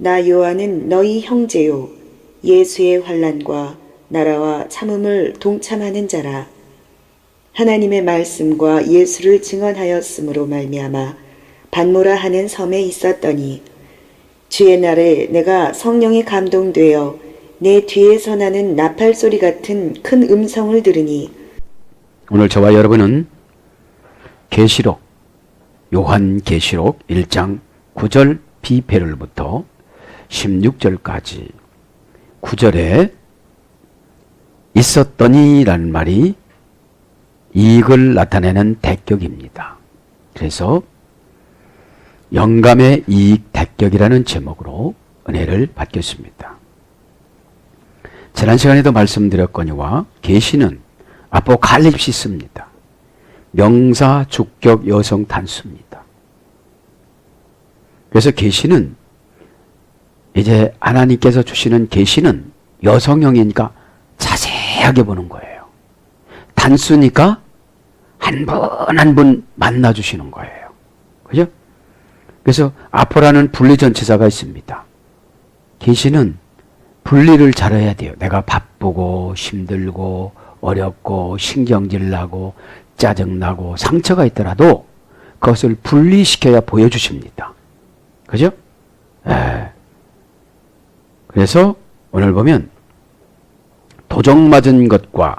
나 요한은 너희 형제요 예수의 환난과 나라와 참음을 동참하는 자라. 하나님의 말씀과 예수를 증언하였으므로 말미암아 반모라 하는 섬에 있었더니 주의 날에 내가 성령에 감동되어 내 뒤에서 나는 나팔 소리 같은 큰 음성을 들으니. 오늘 저와 여러분은 계시록, 요한계시록 1장 9절 비페를부터 16절까지 9절에 있었더니라는 말이 이익을 나타내는 대격입니다. 그래서 영감의 이익 대격이라는 제목으로 은혜를 받겠습니다. 지난 시간에도 말씀드렸거니와 계시는 아포칼립시스입니다. 명사, 주격, 여성 단수입니다. 그래서 계시는 이제 하나님께서 주시는 계시는 여성형이니까 자세하게 보는 거예요. 단수니까 한 분 한 분 만나주시는 거예요. 그죠? 그래서 아포라는 분리전치사가 있습니다. 계시는 분리를 잘해야 돼요. 내가 바쁘고 힘들고 어렵고 신경질 나고 짜증나고 상처가 있더라도 그것을 분리시켜야 보여주십니다. 그죠? 그래서 오늘 보면 도적 맞은 것과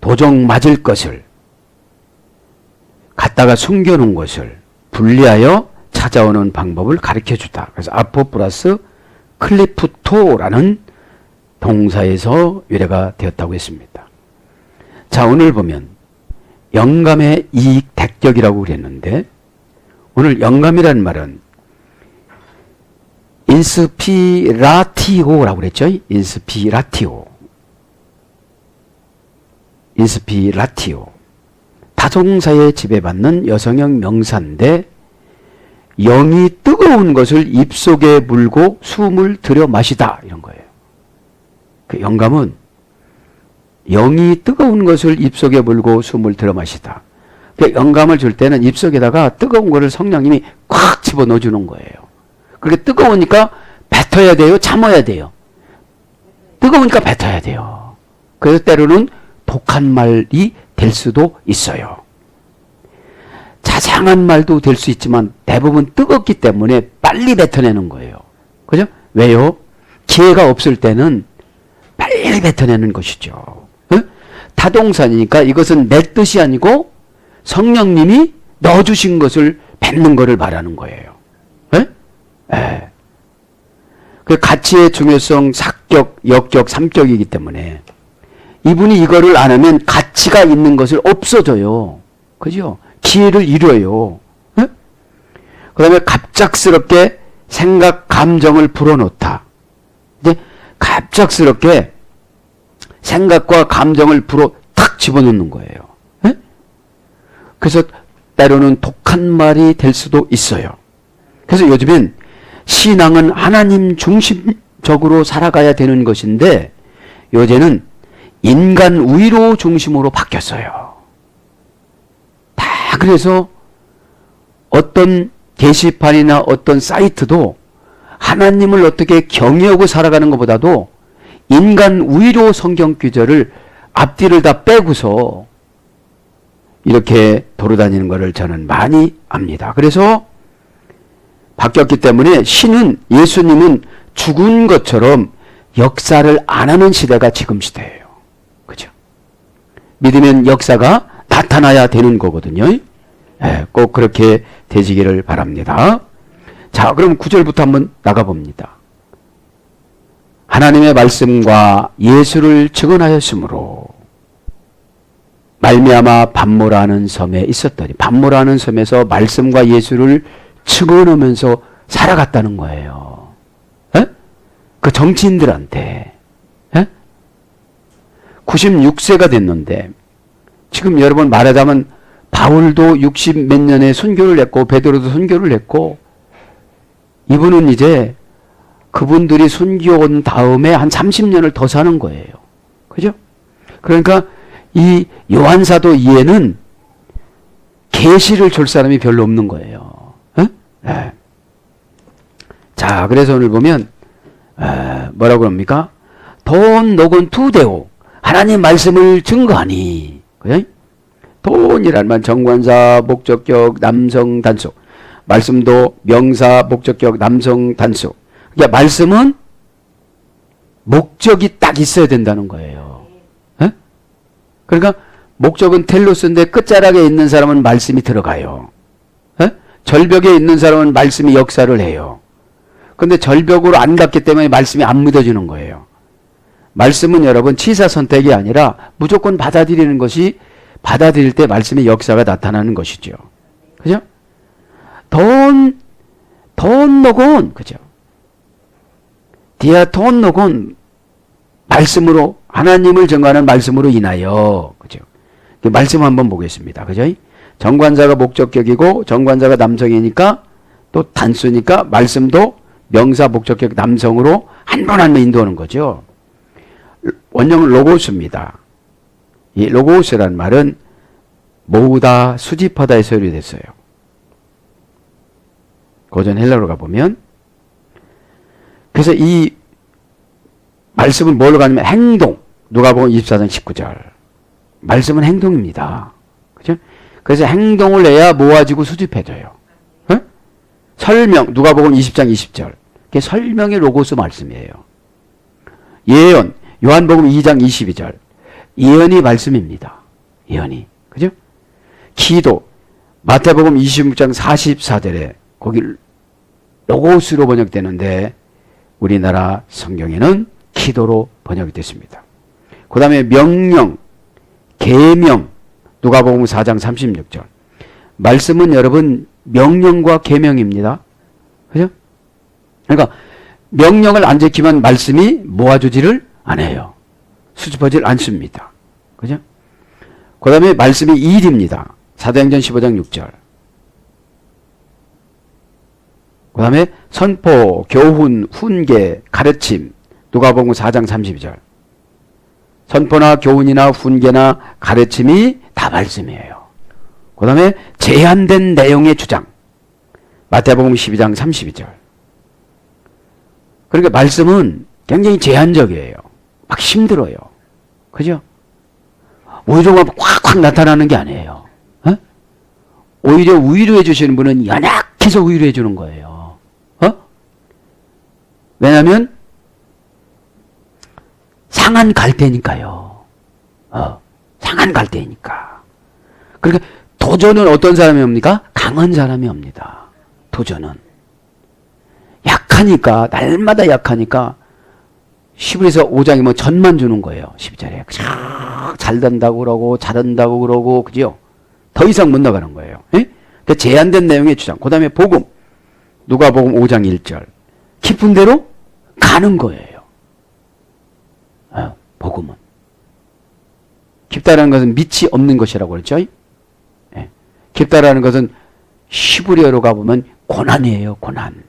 도적 맞을 것을 갖다가 숨겨놓은 것을 분리하여 찾아오는 방법을 가르쳐주다. 그래서 아포 플러스 클리프토라는 동사에서 유래가 되었다고 했습니다. 자, 오늘 보면 영감의 이익 대격이라고 그랬는데 오늘 영감이라는 말은 인스피라티오라고 그랬죠. 인스피라티오. 타동사에 지배받는 여성형 명사인데 영이 뜨거운 것을 입속에 물고 숨을 들여 마시다 이런 거예요. 그 영감은 영이 뜨거운 것을 입속에 물고 숨을 들여 마시다. 그 영감을 줄 때는 입속에다가 뜨거운 것을 성령님이 콱 집어넣어 주는 거예요. 그렇게 뜨거우니까 뱉어야 돼요? 참아야 돼요? 뜨거우니까 뱉어야 돼요. 그래서 때로는 독한 말이 될 수도 있어요. 자상한 말도 될 수 있지만 대부분 뜨겁기 때문에 빨리 뱉어내는 거예요. 그죠? 왜요? 기회가 없을 때는 빨리 뱉어내는 것이죠. 타동사니까 이것은 내 뜻이 아니고 성령님이 넣어주신 것을 뱉는 것을 말하는 거예요. 그 가치의 중요성, 사격, 역격, 삼격이기 때문에 이분이 이거를 안 하면 가치가 있는 것을 없어져요. 그죠? 기회를 잃어요. 그 다음에 갑작스럽게 생각, 감정을 불어넣다. 이제 갑작스럽게 생각과 감정을 탁 집어넣는 거예요. 그래서 때로는 독한 말이 될 수도 있어요. 그래서 요즘엔 신앙은 하나님 중심적으로 살아가야 되는 것인데 요새는 인간 위로 중심으로 바뀌었어요. 다 그래서 어떤 게시판이나 어떤 사이트도 하나님을 어떻게 경외하고 살아가는 것보다도 인간 위로 성경 구절을 앞뒤를 다 빼고서 이렇게 돌아다니는 것을 저는 많이 압니다. 그래서 바뀌었기 때문에 신은, 예수님은 죽은 것처럼 역사를 안 하는 시대가 지금 시대예요. 그죠? 믿으면 역사가 나타나야 되는 거거든요. 꼭 그렇게 되시기를 바랍니다. 자, 그럼 9절부터 한번 나가봅니다. 하나님의 말씀과 예수를 증언하였으므로 말미암아 반모라는 섬에 있었더니, 반모라는 섬에서 말씀과 예수를 증언하면서 살아갔다는 거예요. 그 정치인들한테 96세가 됐는데 지금 여러분 말하자면 바울도 60 몇 년에 선교를 했고 베드로도 선교를 했고 이분은 이제 그분들이 선교 온 다음에 한 30년을 더 사는 거예요. 그죠? 그러니까 이 요한사도 이해는 계시를 줄 사람이 별로 없는 거예요. 자, 그래서 오늘 보면 뭐라고 합니까? 돈 녹은 투대오 하나님 말씀을 증거하니. 그죠? 돈이란 말 정관사 목적격 남성 단수, 말씀도 명사 목적격 남성 단수. 그러니까 말씀은 목적이 딱 있어야 된다는 거예요. 에? 그러니까 목적은 텔로스인데 끝자락에 있는 사람은 말씀이 들어가요. 에? 절벽에 있는 사람은 말씀이 역사를 해요. 근데 절벽으로 안 갔기 때문에 말씀이 안 묻어지는 거예요. 말씀은 여러분 취사 선택이 아니라 무조건 받아들이는 것이, 받아들일 때 말씀의 역사가 나타나는 것이죠. 그죠? 돈 녹은, 그죠? 디아 돈 녹은 말씀으로, 하나님을 증거하는 말씀으로 인하여, 그죠? 말씀 한번 보겠습니다. 그죠? 정관사가 목적격이고 정관사가 남성이니까 또 단수니까 말씀도 명사 목적격 남성으로 한 번 한 번 인도하는 거죠. 원형은 로고스입니다. 이 로고스란 말은 모으다, 수집하다에서 유래됐어요. 고전 헬라어로 가보면, 그래서 이 말씀은 뭘로 가냐면 행동, 누가복음 24장 19절. 말씀은 행동입니다. 그죠? 그래서 행동을 해야 모아지고 수집해져요. 어? 설명, 누가복음 20장 20절. 그게 설명의 로고스 말씀이에요. 예언, 요한복음 2장 22절. 예언이 말씀입니다. 예언이. 그죠? 기도, 마태복음 26장 44절에 거기 로고스로 번역되는데 우리나라 성경에는 기도로 번역이 됐습니다. 그 다음에 명령, 계명, 누가복음 4장 36절. 말씀은 여러분 명령과 계명입니다. 그죠? 그러니까 명령을 안 지키면 말씀이 모아주지를 않아요. 수집하지 않습니다. 그죠? 그 다음에 말씀이 일입니다. 사도행전 15장 6절. 그 다음에 선포, 교훈, 훈계, 가르침, 누가복음 4장 32절. 선포나 교훈이나 훈계나 가르침이 다 말씀이에요. 그 다음에 제한된 내용의 주장, 마태복음 12장 32절. 그러니까 말씀은 굉장히 제한적이에요. 막 힘들어요. 그죠? 오히려 확확 나타나는 게 아니에요. 어? 오히려 위로해 주시는 분은 연약해서 위로해 주는 거예요. 어? 왜냐하면 상한 갈 때니까요. 상한 갈 때니까. 그러니까 도전은 어떤 사람이 옵니까? 강한 사람이 옵니다. 도전은. 약하니까, 날마다 약하니까 10에서 5장이면 전만 주는 거예요. 10절에. 잘 된다고 그러고 잘한다고 그러고, 그죠? 더 이상 못 나가는 거예요. 그러니까 제한된 내용의 주장. 그 다음에 복음. 누가복음 5장 1절. 깊은 대로 가는 거예요. 복음은. 깊다라는 것은 밑이 없는 것이라고 그랬죠? 깊다라는 것은 히브리어로 가보면 고난이에요. 고난.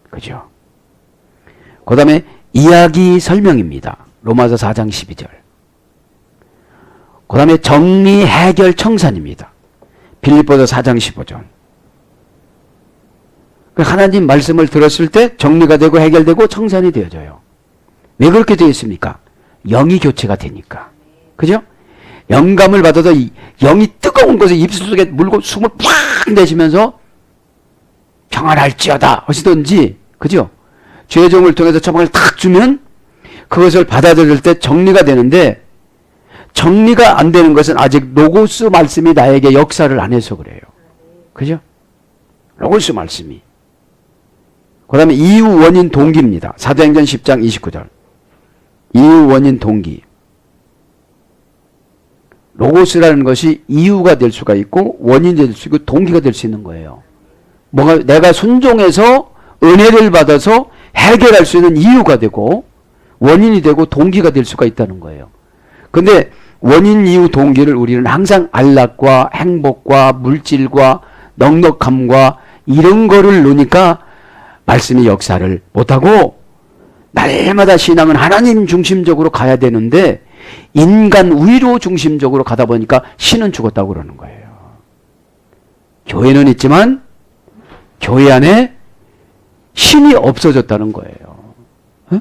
그죠? 그 다음에 이야기 설명입니다. 로마서 4장 12절. 그 다음에 정리 해결 청산입니다. 빌립보서 4장 15절. 하나님 말씀을 들었을 때 정리가 되고 해결되고 청산이 되어져요. 왜 그렇게 되어 있습니까? 영이 교체가 되니까. 그죠? 영감을 받아서 영이 뜨거운 것을 입술 속에 물고 숨을 팍 내쉬면서 평안할지어다 하시던지, 그죠? 죄의 종을 통해서 처방을 탁 주면 그것을 받아들일 때 정리가 되는데, 정리가 안 되는 것은 아직 로고스 말씀이 나에게 역사를 안 해서 그래요. 그죠? 로고스 말씀이. 그 다음에 이유, 원인, 동기입니다. 사도행전 10장 29절. 이유, 원인, 동기. 로고스라는 것이 이유가 될 수가 있고 원인이 될 수 있고 동기가 될 수 있는 거예요. 뭔가 내가 순종해서 은혜를 받아서 해결할 수 있는 이유가 되고 원인이 되고 동기가 될 수가 있다는 거예요. 근데 원인, 이유, 동기를 우리는 항상 안락과 행복과 물질과 넉넉함과 이런 거를 놓으니까 말씀의 역사를 못하고, 날마다 신앙은 하나님 중심적으로 가야 되는데 인간 위로 중심적으로 가다 보니까 신은 죽었다고 그러는 거예요. 교회는 있지만 교회 안에 신이 없어졌다는 거예요. 어?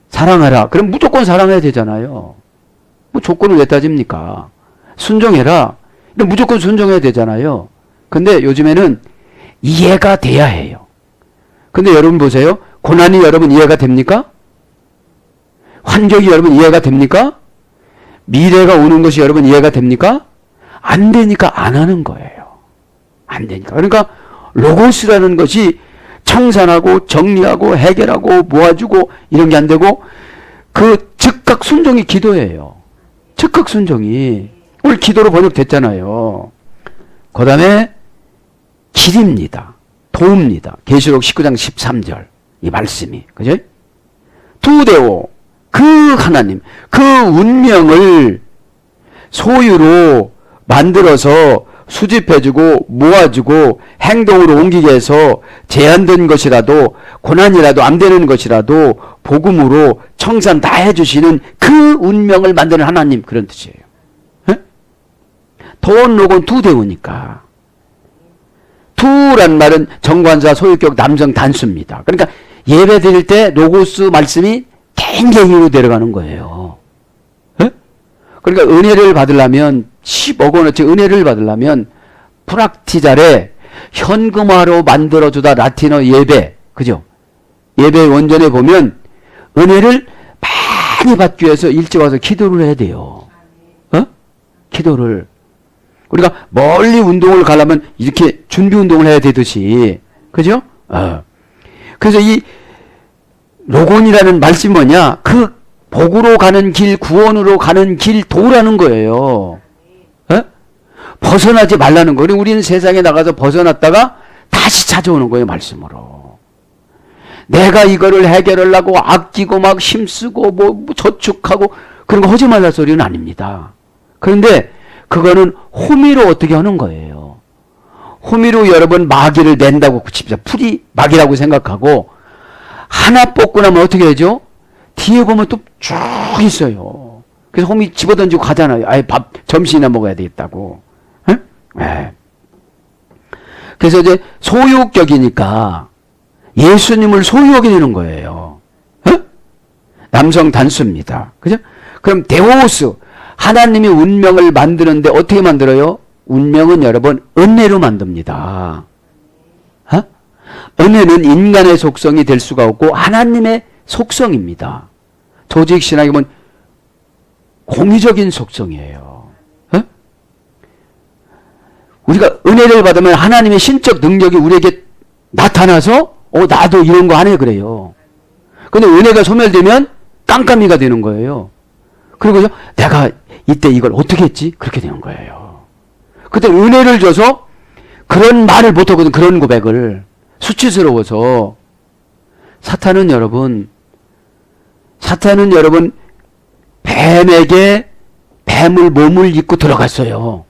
사랑하라. 그럼 무조건 사랑해야 되잖아요. 뭐 조건을 왜 따집니까? 순종해라. 그럼 무조건 순종해야 되잖아요. 근데 요즘에는 이해가 돼야 해요. 근데 여러분 보세요. 고난이 여러분 이해가 됩니까? 환경이 여러분 이해가 됩니까? 미래가 오는 것이 여러분 이해가 됩니까? 안 되니까 안 하는 거예요. 안 되니까. 그러니까 로고스라는 것이 청산하고 정리하고 해결하고 모아주고 이런 게 안 되고 그 즉각 순종이 기도예요. 즉각 순종이 오늘 기도로 번역됐잖아요. 그 다음에 길입니다. 도웁니다. 계시록 19장 13절 이 말씀이 그죠? 두데오 그 하나님 그 운명을 소유로 만들어서 수집해주고 모아주고 행동으로 옮기게 해서 제한된 것이라도 고난이라도 안 되는 것이라도 복음으로 청산 다 해주시는 그 운명을 만드는 하나님 그런 뜻이에요. 돈 로곤 투대우니까 투란 말은 정관사 소유격 남성 단수입니다. 그러니까 예배 드릴 때 로고스 말씀이 갱갱이로 내려가는 거예요. 그러니까 은혜를 받으려면 10억 원어치 은혜를 받으려면 프락티자레 현금화로 만들어주다 라틴어 예배 그죠? 예배 원전에 보면 은혜를 많이 받기 위해서 일찍 와서 기도를 해야 돼요. 기도를 우리가 멀리 운동을 가려면 이렇게 준비 운동을 해야 되듯이 그죠? 그래서 이 로곤이라는 말씀이 뭐냐? 그 복으로 가는 길, 구원으로 가는 길 도라는 거예요. 벗어나지 말라는 거예요. 우리는 세상에 나가서 벗어났다가 다시 찾아오는 거예요, 말씀으로. 내가 이거를 해결하려고 아끼고 막 힘쓰고 뭐 저축하고 그런 거 하지 말라 소리는 아닙니다. 그런데 그거는 호미로 어떻게 하는 거예요. 호미로 여러분 마귀를 낸다고 칩시다. 풀이 마귀라고 생각하고 하나 뽑고 나면 어떻게 하죠? 뒤에 보면 또 쭉 있어요. 그래서 호미 집어던지고 가잖아요. 아예 밥 점심이나 먹어야 되겠다고. 네. 그래서 이제 소유격이니까 예수님을 소유하게 되는 거예요. 남성 단수입니다. 그죠? 그럼 데오스 하나님이 운명을 만드는데 어떻게 만들어요? 운명은 여러분 은혜로 만듭니다. 은혜는 인간의 속성이 될 수가 없고 하나님의 속성입니다. 조직신학에 보면 공의적인 속성이에요. 우리가 은혜를 받으면 하나님의 신적 능력이 우리에게 나타나서 나도 이런 거 안 해 그래요. 근데 은혜가 소멸되면 깜깜이가 되는 거예요. 그리고 내가 이때 이걸 어떻게 했지? 그렇게 되는 거예요. 그때 은혜를 줘서 그런 말을 못하거든. 그런 고백을. 수치스러워서. 사탄은 여러분 뱀에게 뱀을 몸을 입고 들어갔어요.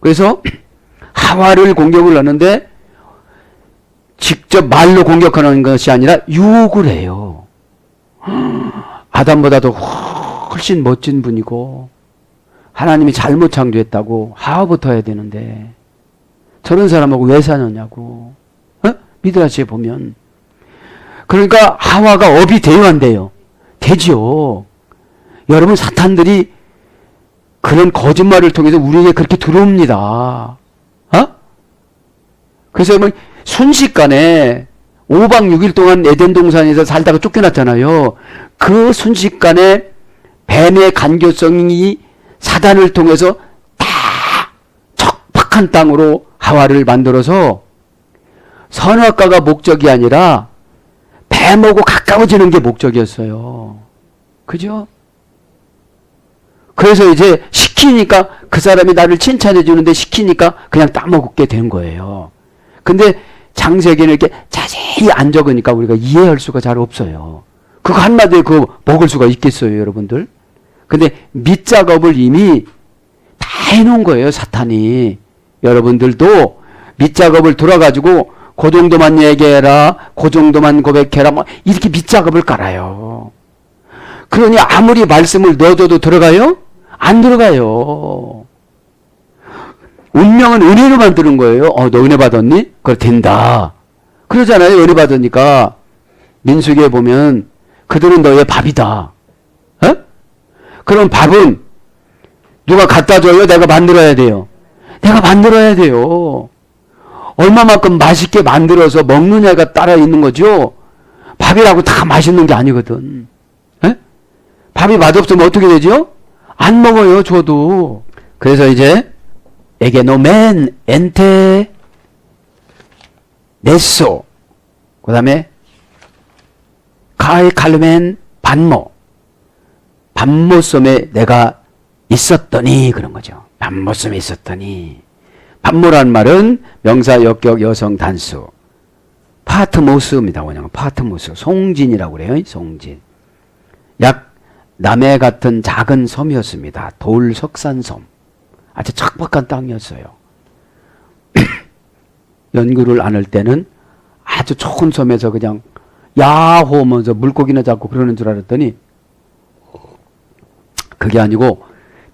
그래서 하와를 공격을 하는데 직접 말로 공격하는 것이 아니라 유혹을 해요. 아담보다도 훨씬 멋진 분이고 하나님이 잘못 창조했다고 하와부터 해야 되는데 저런 사람하고 왜 사느냐고 미드라시에 보면 그러니까 하와가 업이 돼요 안 돼요? 되죠. 여러분 사탄들이 그런 거짓말을 통해서 우리에게 그렇게 들어옵니다. 그래서 뭐 순식간에 5박 6일 동안 에덴 동산에서 살다가 쫓겨났잖아요. 그 순식간에 뱀의 간교성이 사단을 통해서 다 척박한 땅으로 하와를 만들어서 선악과가 목적이 아니라 뱀하고 가까워지는 게 목적이었어요. 그죠? 그래서 이제 시키니까 그 사람이 나를 칭찬해 주는데 시키니까 그냥 따먹게 된 거예요. 근데 창세기는 이렇게 자세히 안 적으니까 우리가 이해할 수가 잘 없어요. 그거 한마디에 그거 먹을 수가 있겠어요, 여러분들? 근데 밑작업을 이미 다 해놓은 거예요, 사탄이. 여러분들도 밑작업을 돌아가지고 그 정도만 얘기해라, 그 정도만 고백해라, 뭐 이렇게 밑작업을 깔아요. 그러니 아무리 말씀을 넣어줘도 들어가요? 안 들어가요. 운명은 은혜로 만드는 거예요. 너 은혜 받았니? 그래 된다. 그러잖아요. 은혜 받으니까. 민수기에 보면 그들은 너의 밥이다. 어? 그럼 밥은 누가 갖다 줘요? 내가 만들어야 돼요. 내가 만들어야 돼요. 얼마만큼 맛있게 만들어서 먹느냐가 따라 있는 거죠. 밥이라고 다 맛있는 게 아니거든. 에? 밥이 맛없으면 어떻게 되죠? 안 먹어요, 저도. 그래서 이제 에게노멘 엔테 네소 그 다음에 카이 칼르멘 반모 반모섬에 내가 있었더니 그런 거죠. 반모섬에 있었더니 반모란 말은 명사 역격 여성 단수 파트모스입니다. 원형은 파트모스 송진이라고 그래요. 송진 약 남해 같은 작은 섬이었습니다. 돌석산섬 아주 척박한 땅이었어요. 연구를 안 할 때는 아주 좋은 섬에서 그냥 야호 하면서 물고기나 잡고 그러는 줄 알았더니 그게 아니고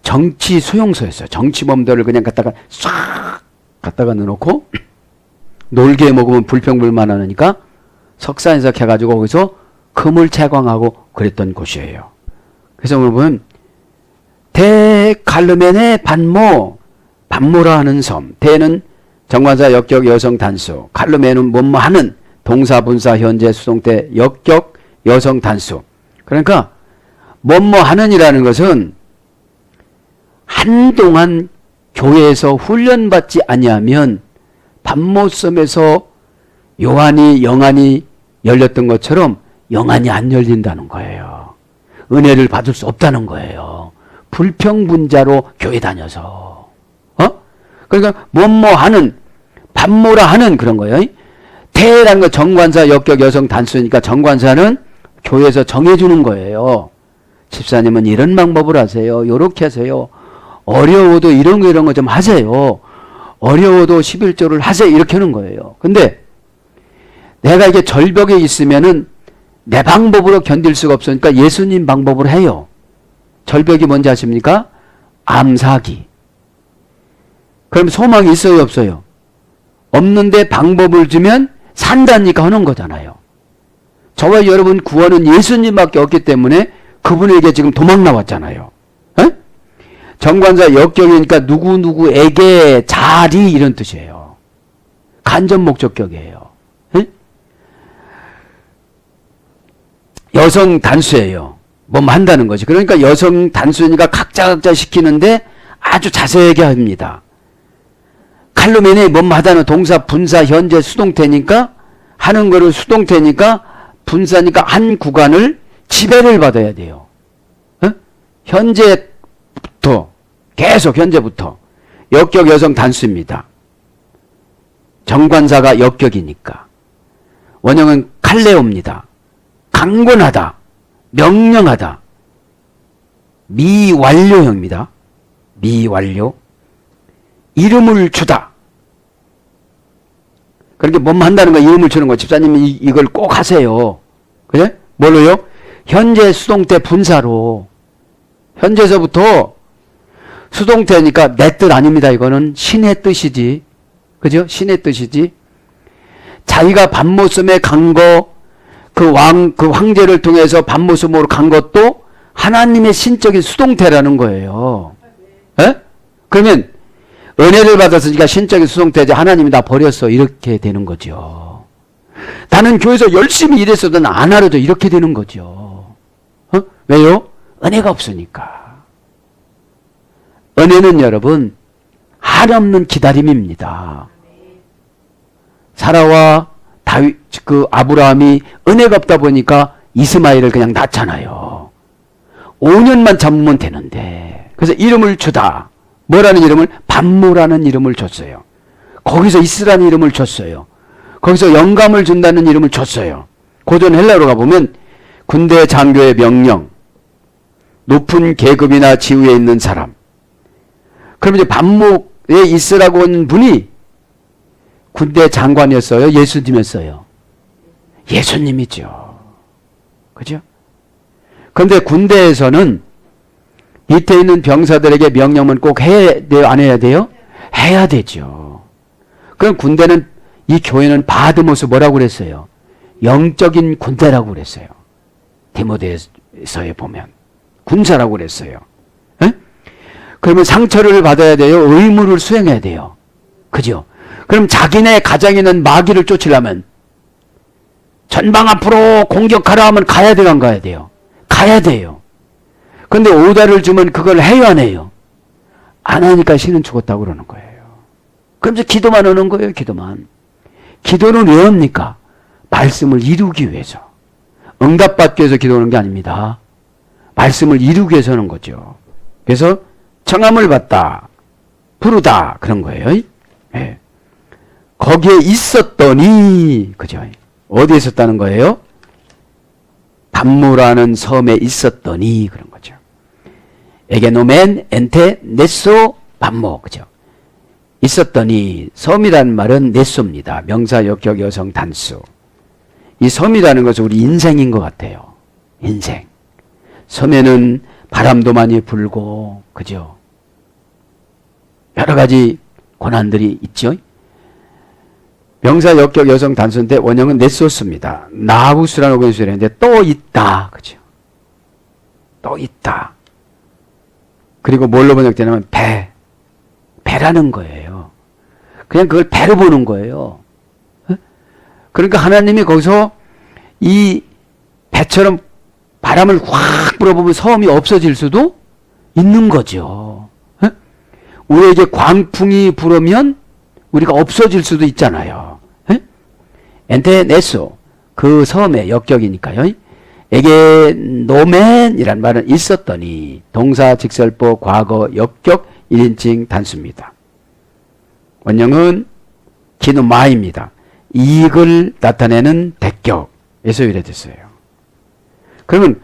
정치 수용소였어요. 정치범들을 그냥 갖다가 싹 갖다가 넣어놓고 놀게 먹으면 불평불만하니까 석산에서 해가지고 거기서 금을 채광하고 그랬던 곳이에요. 그래서 오늘 보면 대갈르멘의 반모라 하는 섬. 대는 정관사 역격 여성 단수. 갈르멘은 뭐뭐 하는 동사 분사 현재 수동태 역격 여성 단수. 그러니까 뭐뭐 하는이라는 것은 한동안 교회에서 훈련받지 아니하면 반모섬에서 요한이 영안이 열렸던 것처럼 영안이 안 열린다는 거예요. 은혜를 받을 수 없다는 거예요. 불평분자로 교회 다녀서. 그러니까 뭐뭐 하는 반모라 하는 그런 거예요. 대라는 거 정관사 역격 여성 단수니까 정관사는 교회에서 정해주는 거예요. 집사님은 이런 방법을 하세요. 요렇게 하세요. 어려워도 이런 거 좀 하세요. 어려워도 11조를 하세요. 이렇게 하는 거예요. 근데 내가 이게 절벽에 있으면은 내 방법으로 견딜 수가 없으니까 예수님 방법으로 해요. 절벽이 뭔지 아십니까? 암사기. 그럼 소망이 있어요, 없어요? 없는데 방법을 주면 산다니까 하는 거잖아요. 저와 여러분 구원은 예수님밖에 없기 때문에 그분에게 지금 도망 나왔잖아요. 에? 정관사 역격이니까 누구누구에게 자리 이런 뜻이에요. 간접 목적격이에요. 에? 여성 단수예요. 뭐 한다는 거지. 그러니까 여성 단수니까 각자 시키는데 아주 자세하게 합니다. 칼루멘이 뭐뭐 하다는 동사 분사 현재 수동태니까 하는 거를 수동태니까 분사니까 한 구간을 지배를 받아야 돼요. 현재부터 계속 현재부터 역격 여성 단수입니다. 정관사가 역격이니까 원형은 칼레오입니다. 강권하다, 명령하다, 미완료형입니다. 미완료. 이름을 주다. 그렇게 뭐뭐 한다는 거 이름을 주는 거. 집사님이 이걸 꼭 하세요. 그래? 뭘로요? 현재 수동태 분사로. 현재서부터 수동태니까 내 뜻 아닙니다. 이거는 신의 뜻이지. 그죠? 신의 뜻이지. 자기가 반모섬에 간 거, 그 황제를 통해서 반모섬으로 간 것도 하나님의 신적인 수동태라는 거예요. 에? 그러면 은혜를 받았으니까 신적인 수동태지 하나님이 나 버렸어. 이렇게 되는 거죠. 나는 교회에서 열심히 일했어도 안 하려도 이렇게 되는 거죠. 왜요? 은혜가 없으니까. 은혜는 여러분 한없는 기다림입니다. 사라와 다윗 아브라함이 은혜가 없다 보니까 이스마엘을 그냥 낳잖아요. 5년만 참으면 되는데. 그래서 이름을 주다. 뭐라는 이름을? 반모라는 이름을 줬어요. 거기서 이스라는 이름을 줬어요. 거기서 영감을 준다는 이름을 줬어요. 고전 헬라어로 가보면 군대 장교의 명령, 높은 계급이나 지위에 있는 사람. 그러면 이제 반모에 있으라고 한 분이 군대 장관이었어요? 예수님이었어요? 예수님이죠. 그죠? 그런데 군대에서는 밑에 있는 병사들에게 명령은 꼭 해야 돼요? 안 해야 돼요? 해야 되죠. 그럼 군대는 이 교회는 바드모스 뭐라고 그랬어요? 영적인 군대라고 그랬어요. 디모데서에 보면 군사라고 그랬어요. 에? 그러면 상처를 받아야 돼요? 의무를 수행해야 돼요? 그죠? 그럼 자기네 가정에 있는 마귀를 쫓으려면 전방 앞으로 공격하라 하면 가야 돼요, 안 가야 돼요? 가야 돼요. 근데 오다를 주면 그걸 해요, 안 해요? 안 하니까 신은 죽었다고 그러는 거예요. 그럼 이제 기도만 하는 거예요, 기도만. 기도는 왜 합니까? 말씀을 이루기 위해서. 응답받기 위해서 기도하는 게 아닙니다. 말씀을 이루기 위해서 하는 거죠. 그래서 청함을 받다, 부르다, 그런 거예요. 네. 거기에 있었더니, 그죠? 어디에 있었다는 거예요? 담무라는 섬에 있었더니, 그런 거죠. 에게노멘 엔테 네소 밤모, 그죠? 있었더니, 섬이라는 말은 네소입니다. 명사 역격 여성 단수. 이 섬이라는 것은 우리 인생인 것 같아요. 인생. 섬에는 바람도 많이 불고, 그죠? 여러 가지 고난들이 있죠. 명사 역격 여성 단수인데 원형은 네소스입니다. 나우스라는 원수를 했는데 또 있다, 그죠? 또 있다. 그리고 뭘로 번역되냐면 배라는 거예요. 그냥 그걸 배로 보는 거예요. 그러니까 하나님이 거기서 이 배처럼 바람을 확 불어보면 섬이 없어질 수도 있는 거죠. 우리에게 광풍이 불으면 우리가 없어질 수도 있잖아요. 엔테네소, 그 섬의 역격이니까요. 에게 노멘이란 말은 있었더니, 동사 직설법 과거 역격 1인칭 단수입니다. 원형은 기누마입니다. 이익을 나타내는 대격에서 유래됐어요. 그러면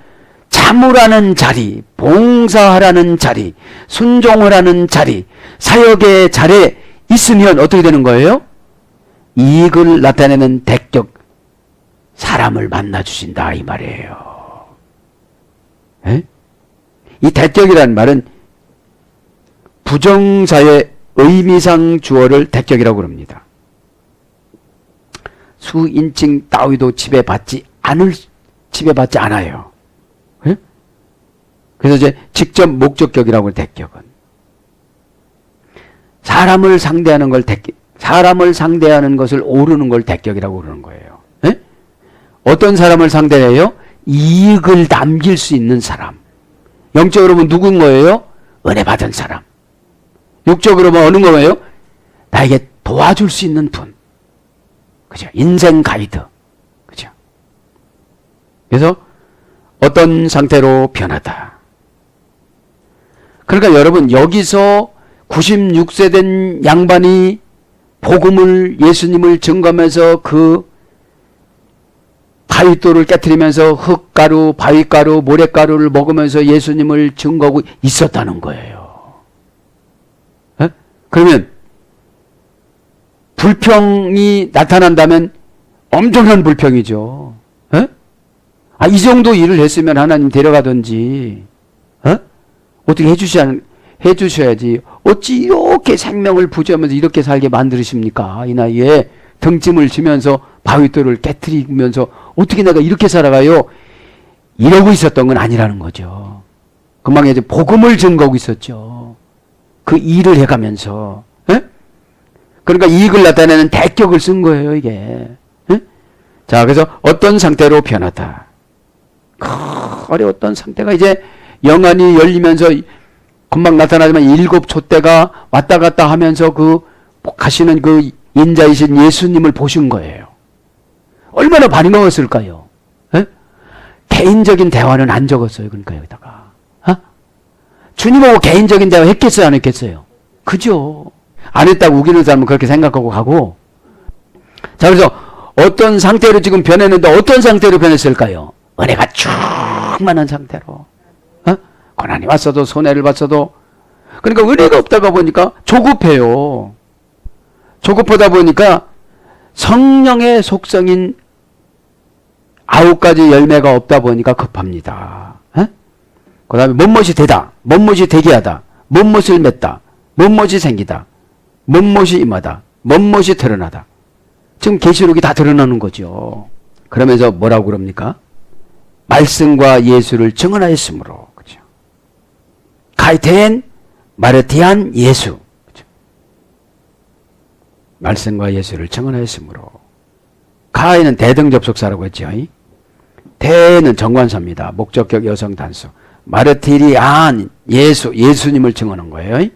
참으라는 자리, 봉사하라는 자리, 순종하라는 자리, 사역의 자리에 있으면 어떻게 되는 거예요? 이익을 나타내는 대격, 사람을 만나주신다, 이 말이에요. 에? 이 대격이라는 말은 부정사의 의미상 주어를 대격이라고 합니다. 수인칭 따위도 지배받지 않아요. 에? 그래서 이제 직접 목적격이라고 해요, 대격은. 사람을 상대하는 것을 오르는 걸 대격이라고 그러는 거예요. 에? 어떤 사람을 상대해요? 이익을 남길 수 있는 사람. 영적으로 보면 누군 거예요? 은혜 받은 사람. 육적으로 보면 어느 거예요? 나에게 도와줄 수 있는 분. 그죠? 인생 가이드. 그죠? 그래서 어떤 상태로 변하다. 그러니까 여러분, 여기서 96세 된 양반이 복음을, 예수님을 증거하면서 그 바위돌을 깨트리면서 흙가루, 바위가루, 모래가루를 먹으면서 예수님을 증거하고 있었다는 거예요. 에? 그러면 불평이 나타난다면 엄청난 불평이죠. 에? 이 정도 일을 했으면 하나님 데려가든지, 어떻게 해주셔야지. 어찌 이렇게 생명을 부조하면서 이렇게 살게 만드십니까? 이 나이에 등짐을 지면서 바위돌을 깨트리면서 어떻게 내가 이렇게 살아가요? 이러고 있었던 건 아니라는 거죠. 금방 이제 복음을 증거하고 있었죠. 그 일을 해가면서. 에? 그러니까 이익을 나타내는 대격을 쓴 거예요, 이게. 에? 자, 그래서 어떤 상태로 변하다. 어려웠던 상태가 이제 영안이 열리면서 금방 나타나지만 7 촛대가 왔다 갔다 하면서 그 가시는 그 인자이신 예수님을 보신 거예요. 얼마나 많이 먹었을까요? 에? 개인적인 대화는 안 적었어요. 그러니까 여기다가. 주님하고 개인적인 대화 했겠어요? 안 했겠어요? 그죠? 안 했다고 우기는 사람은 그렇게 생각하고 가고. 자, 그래서 어떤 상태로 지금 변했는데 어떤 상태로 변했을까요? 은혜가 충만한 상태로. 고난이 왔어도 손해를 봤어도. 그러니까 은혜가 없다가 보니까 조급해요. 조급하다 보니까 성령의 속성인 9가지 열매가 없다 보니까 급합니다. 그 다음에 못못이 되다, 못못이 되게 하다, 못못을 맺다, 못못이 생기다, 못못이 임하다, 못못이 드러나다. 지금 계시록이 다 드러나는 거죠. 그러면서 뭐라고 그럽니까? 말씀과 예수를 증언하였으므로. 그죠? 카이텐 마르티안 예수. 그죠? 말씀과 예수를 증언하였으므로. 카이는 대등접속사라고 했죠. 대는 정관사입니다. 목적격 여성 단수. 마르티리안 예수, 예수님을 증언한 거예요.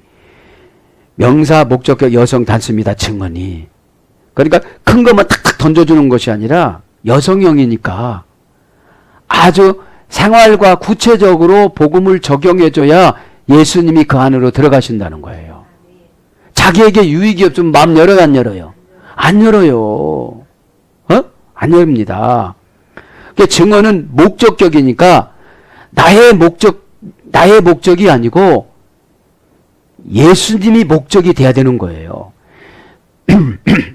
명사 목적격 여성 단수입니다. 증언이. 그러니까 큰 것만 탁탁 던져주는 것이 아니라 여성형이니까 아주 생활과 구체적으로 복음을 적용해줘야 예수님이 그 안으로 들어가신다는 거예요. 자기에게 유익이 없으면 마음 열어요, 안 열어요? 안 열어요. 안 열립니다. 증언은 목적격이니까 나의 목적이 아니고 예수님이 목적이 돼야 되는 거예요.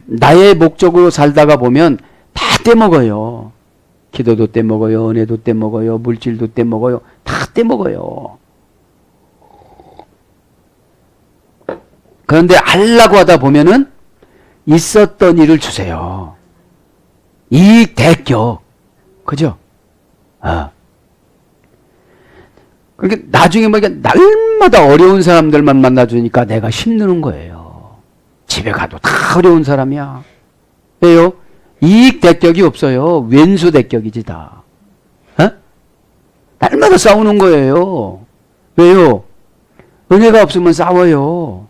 나의 목적으로 살다가 보면 다 떼먹어요. 기도도 떼먹어요. 은혜도 떼먹어요. 물질도 떼먹어요. 다 떼먹어요. 그런데 하려고 하다 보면은 있었던 일을 주세요. 이익 대격. 그죠? 그러니까 나중에 뭐 날마다 어려운 사람들만 만나주니까 내가 힘드는 거예요. 집에 가도 다 어려운 사람이야. 왜요? 이익 대격이 없어요. 왼수 대격이지 다. 날마다 싸우는 거예요. 왜요? 은혜가 없으면 싸워요.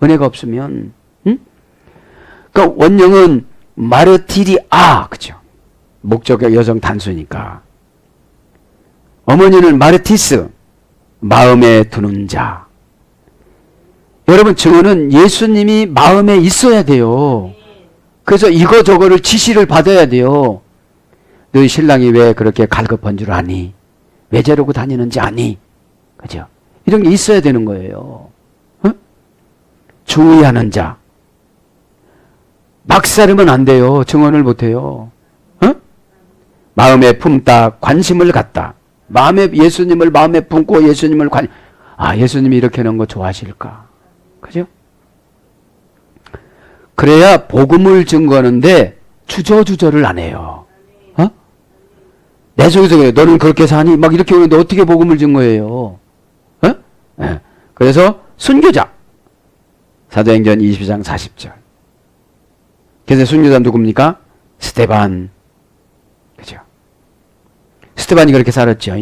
은혜가 없으면. 응? 그러니까 원형은 마르티리아, 그죠? 목적의 여성 단수니까. 어머니는 마르티스, 마음에 두는 자. 여러분, 증언은 예수님이 마음에 있어야 돼요. 그래서 이거 저거를 지시를 받아야 돼요. 너희 신랑이 왜 그렇게 갈급한 줄 아니? 왜 저러고 다니는지 아니? 그죠? 이런 게 있어야 되는 거예요. 주의하는 자. 막 사르면 안 돼요. 증언을 못 해요. 마음에 품다, 관심을 갖다. 예수님을 마음에 품고 예수님을 예수님이 이렇게 하는 거 좋아하실까? 그죠? 그래야 복음을 증거하는데 주저주저를 안 해요. 내 속에서 그래요. 너는 그렇게 사니? 막 이렇게 오는데 어떻게 복음을 증거해요? 네. 그래서 순교자. 사도행전 22장 40절. 그래서 순교자 누굽니까? 스데반. 그죠? 스데반이 그렇게 살았죠.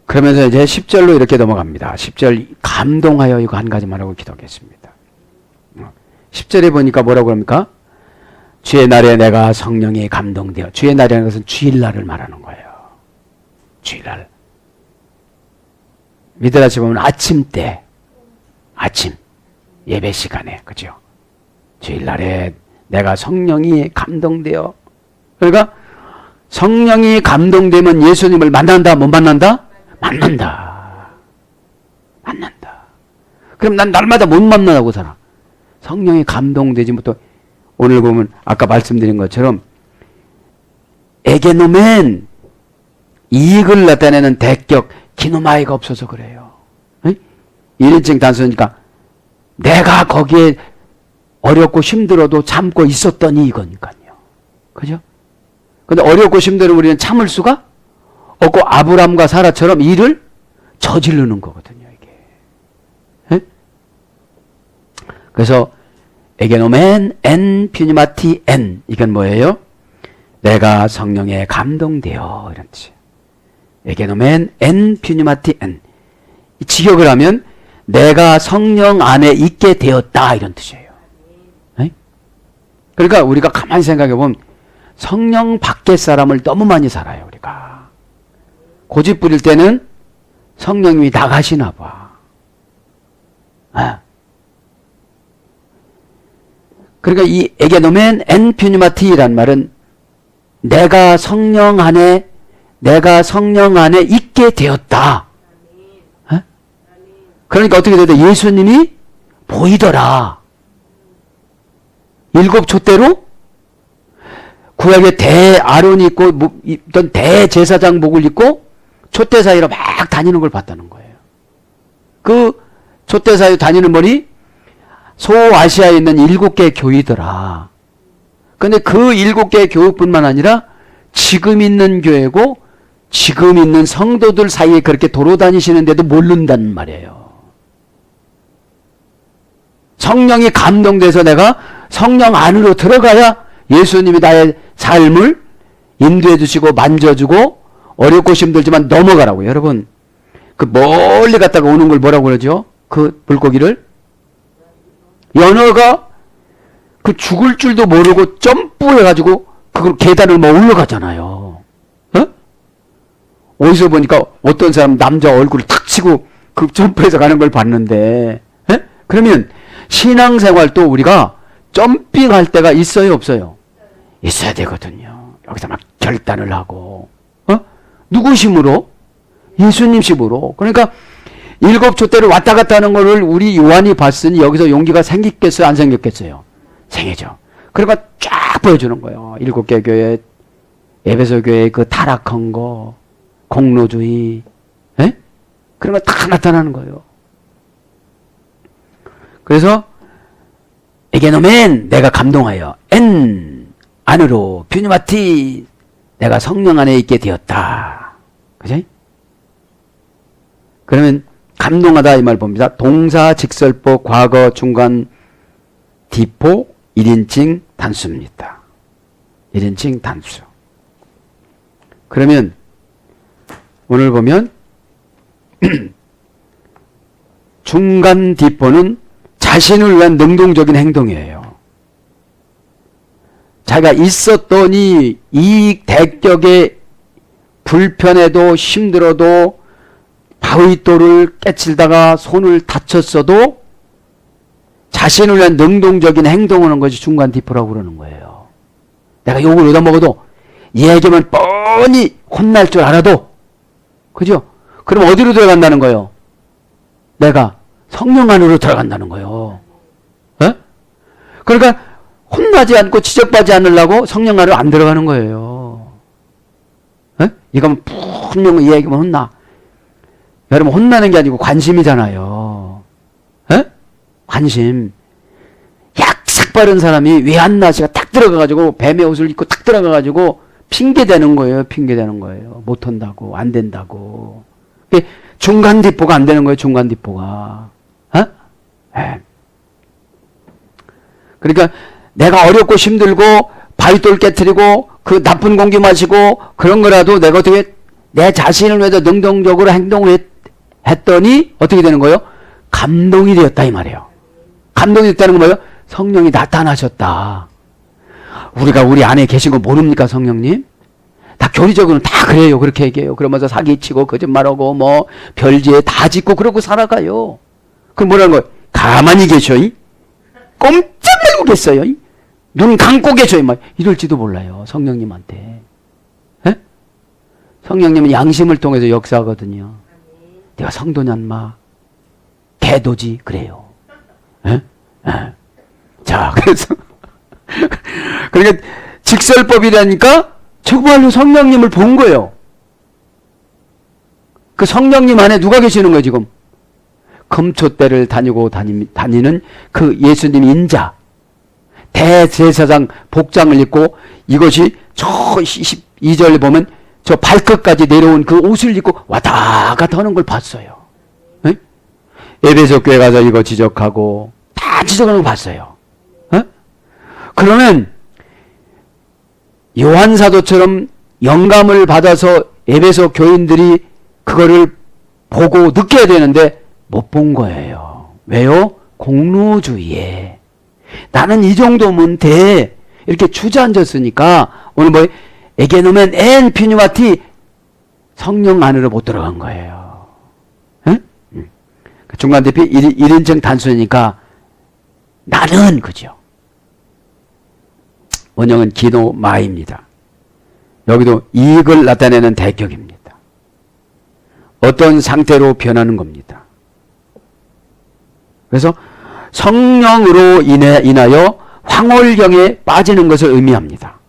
그러면서 이제 10절로 이렇게 넘어갑니다. 10절 감동하여 이거 한 가지만 하고 기도하겠습니다. 10절에 보니까 뭐라고 합니까? 주의 날에 내가 성령에 감동되어. 주의 날이라는 것은 주일날을 말하는 거예요. 주일날. 미드라시 보면 아침 때. 아침. 예배 시간에. 그죠? 주일날에 내가 성령이 감동되어. 그러니까 성령이 감동되면 예수님을 만난다? 못 만난다? 만난다. 만난다. 그럼 난 날마다 못 만나고 살아. 성령이 감동되지 못해. 오늘 보면 아까 말씀드린 것처럼 에게노멘 이익을 나타내는 대격 기노마이가 없어서 그래요. 1인칭 단수니까 내가 거기에 어렵고 힘들어도 참고 있었더니 이거니까요. 그죠? 근데 어렵고 힘들면 우리는 참을 수가 없고 아브람과 사라처럼 일을 저지르는 거거든요, 이게. 네? 그래서 에게노멘 엔 퓨니마티 엔 이건 뭐예요? 내가 성령에 감동되어 이런 뜻이에요. 에게노멘 엔 퓨니마티 엔 직역을 하면 내가 성령 안에 있게 되었다 이런 뜻이에요. 네? 그러니까 우리가 가만히 생각해 보면 성령 밖의 사람을 너무 많이 살아요, 우리가. 고집 부릴 때는 성령님이 나가시나 봐. 그러니까 이 에게노멘 엔 퓨니마티란 말은 내가 성령 안에 있게 되었다. 그러니까 어떻게 되다? 예수님이 보이더라. 7 촛대로 구약에 아론이 입던 대제사장복을 입고 촛대 사이로 막 다니는 걸 봤다는 거예요. 그 촛대 사이로 다니는 머리 소아시아에 있는 7개 교회더라. 근데 그 7개 교회뿐만 아니라 지금 있는 교회고 지금 있는 성도들 사이에 그렇게 돌아다니시는데도 모른단 말이에요. 성령이 감동돼서 내가 성령 안으로 들어가야 예수님이 나의 삶을 인도해 주시고 만져주고 어렵고 힘들지만 넘어가라고. 여러분, 그 멀리 갔다가 오는 걸 뭐라고 그러죠? 그 물고기를? 연어가 그 죽을 줄도 모르고 점프해가지고 그걸 계단을 뭐 올라가잖아요. 어? 어디서 보니까 어떤 사람 남자 얼굴을 탁 치고 그 점프해서 가는 걸 봤는데, 에? 그러면 신앙생활도 우리가 점핑할 때가 있어요, 없어요? 있어야 되거든요. 여기서 막 결단을 하고, 누구 힘으로? 예수님 힘으로. 그러니까 일곱 촛대를 왔다 갔다 하는 거를 우리 요한이 봤으니 여기서 용기가 생겼겠어요, 안 생겼겠어요? 생기죠. 그러니까 쫙 보여주는 거예요. 일곱 개 교회, 에베소 교회 그 타락한 거, 공로주의, 에? 그런 거 다 나타나는 거예요. 그래서 에게노멘 내가 감동하여 엔 안으로 퓨니마티 내가 성령 안에 있게 되었다. 그지? 그러면 감동하다 이 말 봅니다. 동사 직설법 과거 중간 디포 1인칭 단수입니다. 1인칭 단수. 그러면 오늘 보면 중간 디포는 자신을 위한 능동적인 행동이에요. 자기가 있었더니 이 대격에 불편해도 힘들어도 바위돌을 깨칠다가 손을 다쳤어도 자신을 위한 능동적인 행동을 하는 것이 중간 디포라고 그러는 거예요. 내가 욕을 얻어먹어도 얘기하면 뻔히 혼날 줄 알아도, 그죠? 그럼 어디로 들어간다는 거예요? 내가 성령 안으로 들어간다는 거예요. 에? 그러니까 혼나지 않고 지적받지 않으려고 성령 안으로 안 들어가는 거예요. 에? 이거면 분명히 얘기하면 혼나. 여러분, 혼나는 게 아니고 관심이잖아요. 에? 관심. 약삭 빠른 사람이 왜 안 나? 제가 딱 들어가가지고 뱀의 옷을 입고 딱 들어가가지고 핑계대는 거예요. 핑계대는 거예요. 못한다고, 안 된다고. 중간 디포가 안 되는 거예요. 중간 디포가. 어? 네. 그러니까 내가 어렵고 힘들고 바위돌 깨트리고 그 나쁜 공기 마시고 그런 거라도 내가 어떻게 내 자신을 위해서 능동적으로 행동을 했더니 어떻게 되는 거예요? 감동이 되었다 이 말이에요. 감동이 됐다는 건 뭐예요? 성령이 나타나셨다. 우리가 우리 안에 계신 거 모릅니까, 성령님? 다 교리적으로는 다 그래요. 그렇게 얘기해요. 그러면서 사기치고 거짓말하고 뭐 별지에 다 짓고 그러고 살아가요. 그럼 뭐라는 거예요? 가만히 계셔. 꼼짝 말고 계셔요. 눈 감고 계셔. 이럴지도 몰라요. 성령님한테. 에? 성령님은 양심을 통해서 역사하거든요. 내가 성도냐 마 개도지 그래요. 에? 에. 자, 그래서 그러니까 직설법이라니까 정말로 성령님을 본 거예요. 그 성령님 안에 누가 계시는 거예요, 지금? 금초대를 다니는 그 예수님 인자. 대제사장 복장을 입고 이것이 저 22절에 보면 저 발끝까지 내려온 그 옷을 입고 왔다 갔다 하는 걸 봤어요. 에? 에베소 교회 가서 이거 지적하고 다 지적하는 거 봤어요. 에? 그러면 요한 사도처럼 영감을 받아서 에베소 교인들이 그거를 보고 느껴야 되는데 못 본 거예요. 왜요? 공로주의에. 나는 이 정도면 돼. 이렇게 주저앉았으니까 오늘 뭐 에게노멘 엔 피뉴마티 성령 안으로 못 들어간 거예요. 응? 중간 대표 1인称 단수니까 나는 그죠. 원형은 기노 마입니다. 여기도 이익을 나타내는 대격입니다. 어떤 상태로 변하는 겁니다. 그래서 성령으로 인하여 황홀경에 빠지는 것을 의미합니다.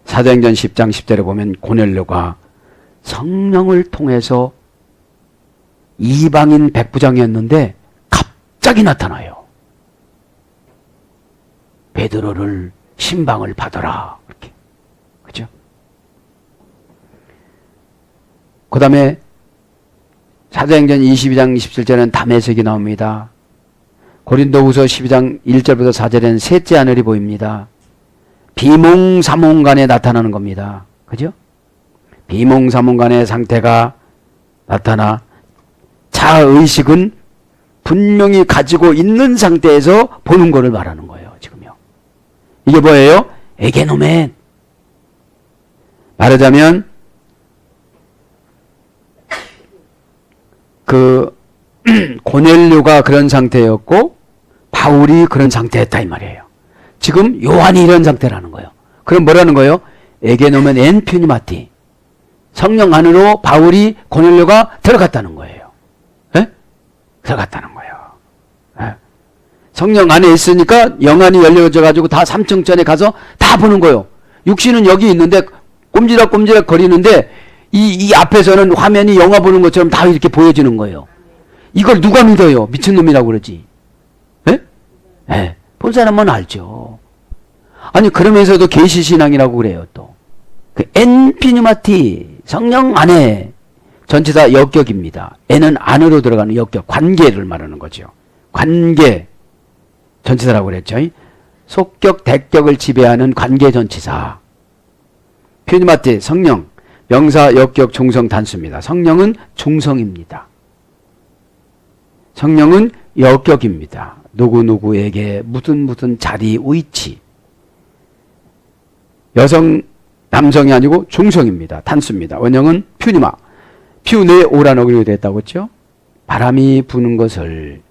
사도행전 10장 10절에 보면 고넬료가 성령을 통해서 이방인 백부장이었는데 갑자기 나타나요. 베드로를 신방을 받아라. 이렇게. 그죠? 그 다음에 사도행전 22장 27절에는 담에색이 나옵니다. 고린도후서 12장 1절부터 4절에는 셋째 하늘이 보입니다. 비몽사몽간에 나타나는 겁니다. 그죠? 비몽사몽간의 상태가 나타나 자의식은 분명히 가지고 있는 상태에서 보는 것을 말하는 거예요. 지금요. 이게 뭐예요? 에게노멘. 말하자면 그 고넬료가 그런 상태였고 바울이 그런 상태였다 이 말이에요. 지금 요한이 이런 상태라는 거예요. 그럼 뭐라는 거예요? 에게노멘 엔 퓨니마티. 성령 안으로 바울이 고넬료가 들어갔다는 거예요. 에? 들어갔다는 거예요. 에? 성령 안에 있으니까 영안이 열려져 가지고 다 삼층전에 가서 다 보는 거예요. 육신은 여기 있는데 꼼지락꼼지락 거리는데 이 앞에서는 화면이 영화 보는 것처럼 다 이렇게 보여지는 거예요. 이걸 누가 믿어요? 미친놈이라고 그러지. 예? 예. 본 사람은 알죠. 아니 그러면서도 계시신앙이라고 그래요. 또 그 엔피뉴마티 성령 안에 전체다 역격입니다. N은 안으로 들어가는 역격, 관계를 말하는 거죠. 관계 전치사라고 그랬죠. 속격, 대격을 지배하는 관계 전치사. 퓨니마티 성령, 명사, 역격, 중성, 단수입니다. 성령은 중성입니다. 성령은 역격입니다. 누구누구에게 무슨 자리, 위치. 여성, 남성이 아니고 중성입니다. 단수입니다. 원형은 퓨니마. 퓨네오라는 어구로 됐다고 했죠. 바람이 부는 것을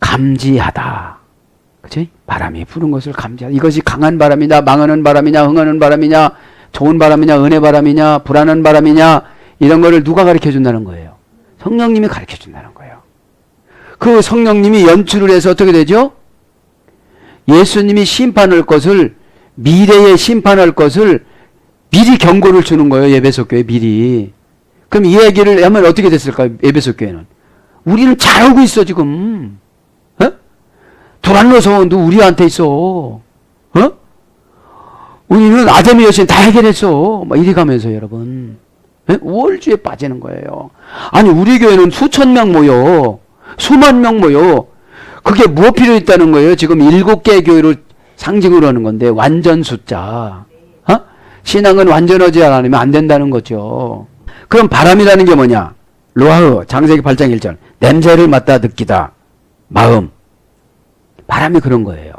감지하다. 그치? 바람이 부는 것을 감지하다. 이것이 강한 바람이냐, 망하는 바람이냐, 흥하는 바람이냐, 좋은 바람이냐, 은혜 바람이냐, 불안한 바람이냐, 이런 거를 누가 가르쳐 준다는 거예요? 성령님이 가르쳐 준다는 거예요. 그 성령님이 연출을 해서 어떻게 되죠? 예수님이 심판할 것을, 미래에 심판할 것을 미리 경고를 주는 거예요. 에베소 교회 미리. 그럼 이 얘기를 하면 어떻게 됐을까요? 에베소 교회는. 우리는 잘 알고 있어 지금. 어? 두란노 소원도 우리한테 있어. 어? 우리는 아담의 여신 다 해결했어. 막 이리 가면서 여러분. 예? 우월주의에 빠지는 거예요. 아니 우리 교회는 수천 명 모여. 수만 명 모여. 그게 무엇 필요 있다는 거예요? 지금 7개 교회를 상징으로 하는 건데 완전 숫자. 어? 신앙은 완전하지 않으면 안 된다는 거죠. 그럼 바람이라는 게 뭐냐? 로하흐 창세기 8장 1절 냄새를 맡아 느끼다. 마음. 바람이 그런 거예요.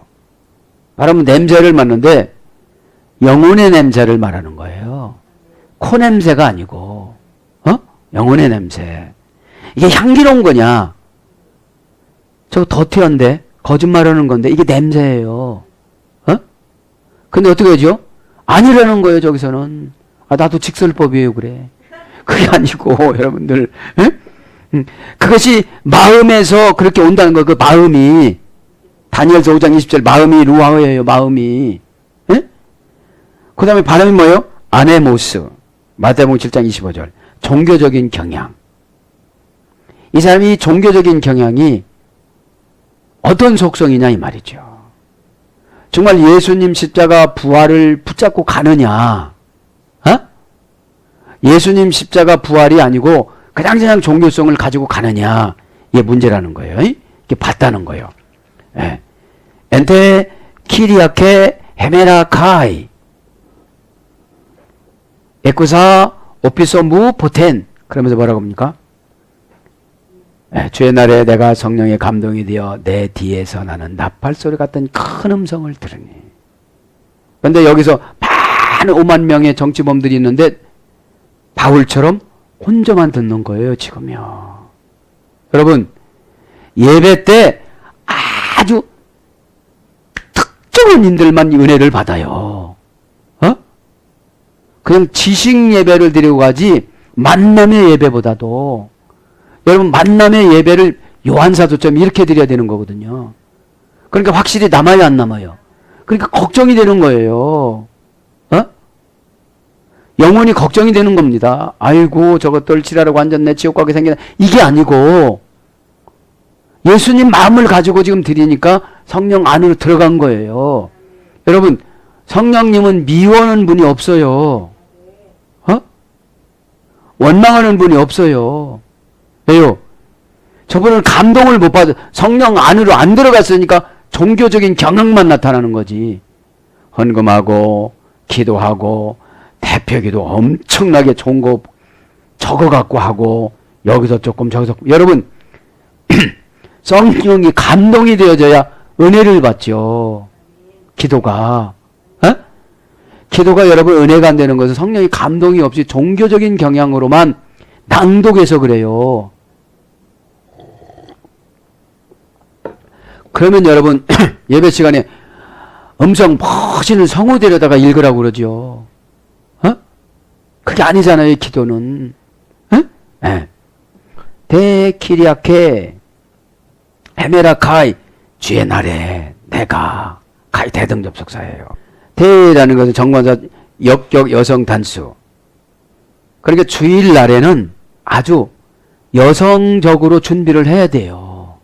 바람은 냄새를 맡는데 영혼의 냄새를 말하는 거예요. 코 냄새가 아니고 영혼의 냄새. 이게 향기로운 거냐? 저 더티한데 거짓말하는 건데 이게 냄새예요. 근데 어떻게 하죠? 아니라는 거예요. 저기서는. 아 나도 직설법이에요. 그래. 그게 아니고 여러분들 그것이 마음에서 그렇게 온다는 거예요. 그 마음이 다니엘서 5장 20절 마음이 루아흐예요. 마음이. 그 다음에 바람이 뭐예요? 아네모스. 마태복음 7장 25절 종교적인 경향. 이 사람이 종교적인 경향이 어떤 속성이냐 이 말이죠. 정말 예수님 십자가 부활을 붙잡고 가느냐? 예수님 십자가 부활이 아니고 그냥 종교성을 가지고 가느냐? 이게 문제라는 거예요. 이게 봤다는 거예요. 예. 엔테 키리아케 헤메라카이 에쿠사 오피소 무 포텐. 그러면서 뭐라고 합니까? 주의 날에 내가 성령의 감동이 되어 내 뒤에서 나는 나팔소리 같은 큰 음성을 들으니. 그런데 여기서 많은 5만 명의 정치범들이 있는데 바울처럼 혼자만 듣는 거예요. 지금요. 여러분 예배 때 아주 특정한 인들만 은혜를 받아요. 그냥 지식 예배를 드리고 가지 만남의 예배보다도 여러분 만남의 예배를 요한사도처럼 이렇게 드려야 되는 거거든요. 그러니까 확실히 남아요 안 남아요? 그러니까 걱정이 되는 거예요. 영혼이 걱정이 되는 겁니다. 아이고 저것들 지랄하고 완전 내 지옥 가게 생기나. 이게 아니고 예수님 마음을 가지고 지금 드리니까 성령 안으로 들어간 거예요. 여러분 성령님은 미워하는 분이 없어요. 원망하는 분이 없어요. 왜요? 저분은 감동을 못 받아, 성령 안으로 안 들어갔으니까 종교적인 경향만 나타나는 거지. 헌금하고 기도하고 대표기도 엄청나게 좋은 거 적어갖고 하고 여기서 조금 저기서 여러분 성령이 감동이 되어져야 은혜를 받죠. 기도가 기도가 여러분 은혜가 안 되는 것은 성령이 감동이 없이 종교적인 경향으로만 낭독해서 그래요. 그러면 여러분 예배 시간에 음성 퍼지는 성호대로다가 읽으라고 그러죠. 그게 아니잖아요. 기도는. 데키리아케 헤메라카이 주의 날에 내가 가이 대등접속사예요. 대라는 것은 정관사 역격 여성 단수. 그러니까 주일 날에는 아주 여성적으로 준비를 해야 돼요.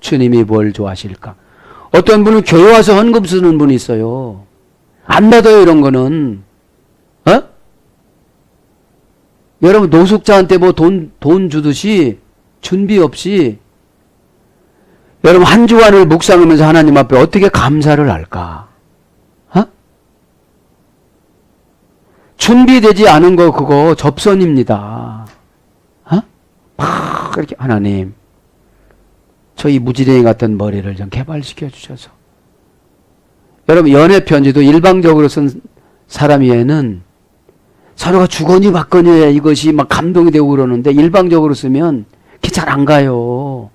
주님이 뭘 좋아하실까? 어떤 분은 교회 와서 헌금 쓰는 분이 있어요. 안 받아요, 이런 거는. 여러분, 노숙자한테 뭐 돈 주듯이 준비 없이 여러분, 한 주간을 묵상하면서 하나님 앞에 어떻게 감사를 할까? 준비되지 않은 거 그거 접선입니다. 막 이렇게 하나님, 저희 무지랭이 같은 머리를 좀 개발시켜 주셔서. 여러분, 연애 편지도 일방적으로 쓴 사람 외에는 서로가 주거니 받거니 이것이 막 감동이 되고 그러는데 일방적으로 쓰면 그게 잘 안 가요.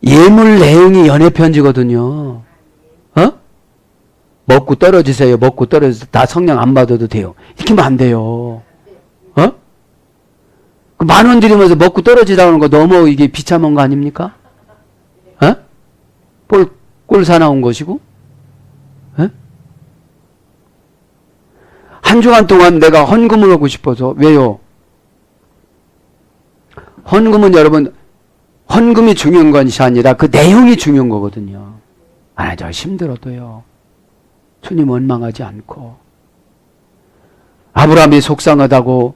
예물 내용이 연애 편지거든요. 먹고 떨어지세요. 먹고 떨어지세요. 다 성령 안 받아도 돼요. 이렇게 하면 안 돼요. 그 10,000원 들이면서 먹고 떨어지라는 거 너무 이게 비참한 거 아닙니까? 꼴 사나운 것이고? 한 주간 동안 내가 헌금을 하고 싶어서. 왜요? 헌금은 여러분, 헌금이 중요한 것이 아니라 그 내용이 중요한 거거든요. 저 힘들어도요. 주님 원망하지 않고. 아브라함이 속상하다고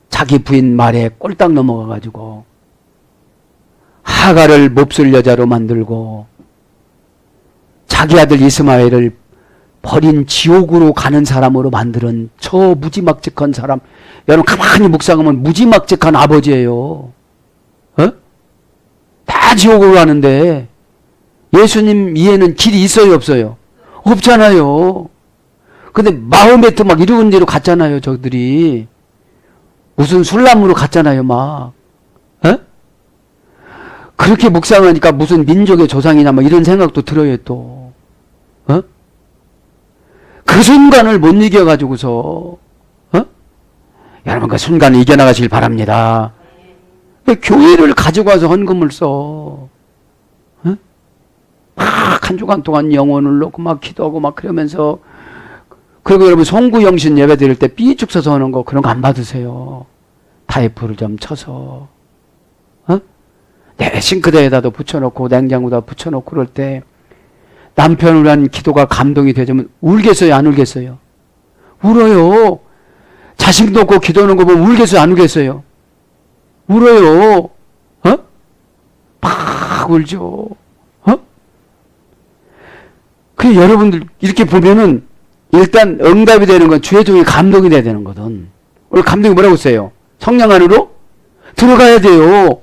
자기 부인 말에 꼴딱 넘어가가지고 하가를 몹쓸 여자로 만들고 자기 아들 이스마엘을 버린 지옥으로 가는 사람으로 만드는 저 무지막지한 사람. 여러분 가만히 묵상하면 무지막지한 아버지예요. 다 지옥으로 가는데 예수님 이해는 길이 있어요, 없어요? 없잖아요. 근데 마호메트 막 이런 데로 갔잖아요, 저들이. 무슨 술람으로 갔잖아요, 막. 그렇게 묵상하니까 무슨 민족의 조상이냐, 막 이런 생각도 들어요, 또. 그 순간을 못 이겨가지고서, 여러분 그 순간을 이겨나가시길 바랍니다. 교회를 가지고 와서 헌금을 써. 막 한 주간 동안 영혼을 놓고 막 기도하고 막 그러면서. 그리고 여러분 송구영신 예배 드릴 때 삐죽 서서 하는 거 그런 거 안 받으세요. 타이프를 좀 쳐서. 내 싱크대에다도 붙여놓고 냉장고에다 붙여놓고 그럴 때 남편을 위한 기도가 감동이 되자면 울겠어요, 안 울겠어요? 울어요. 자식 놓고 기도하는 거 보면 울겠어요, 안 울겠어요? 울어요. 막 울죠. 그 여러분들 이렇게 보면은 일단 응답이 되는 건 주의 종이 감동이 돼야 되는 거든. 오늘 감동이 뭐라고 써요? 성령 안으로 들어가야 돼요.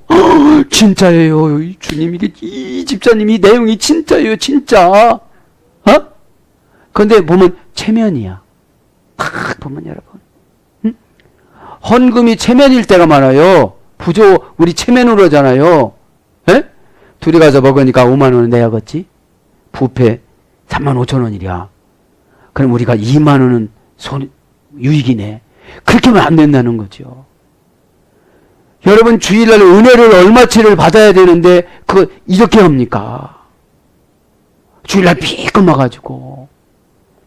진짜예요. 주님, 이 집사님 이 내용이 진짜예요, 진짜. 그런데 보면 체면이야. 딱 보면 여러분. 헌금이 체면일 때가 많아요. 부조 우리 체면으로 하잖아요. 둘이 가서 먹으니까 5만 원을 내야겠지. 부패 35,000원이랴. 그럼 우리가 2만 원은 유익이네. 그렇게 하면 안 된다는 거죠. 여러분 주일날 은혜를 얼마치를 받아야 되는데 그거 이렇게 합니까? 주일날 삐끔 와가지고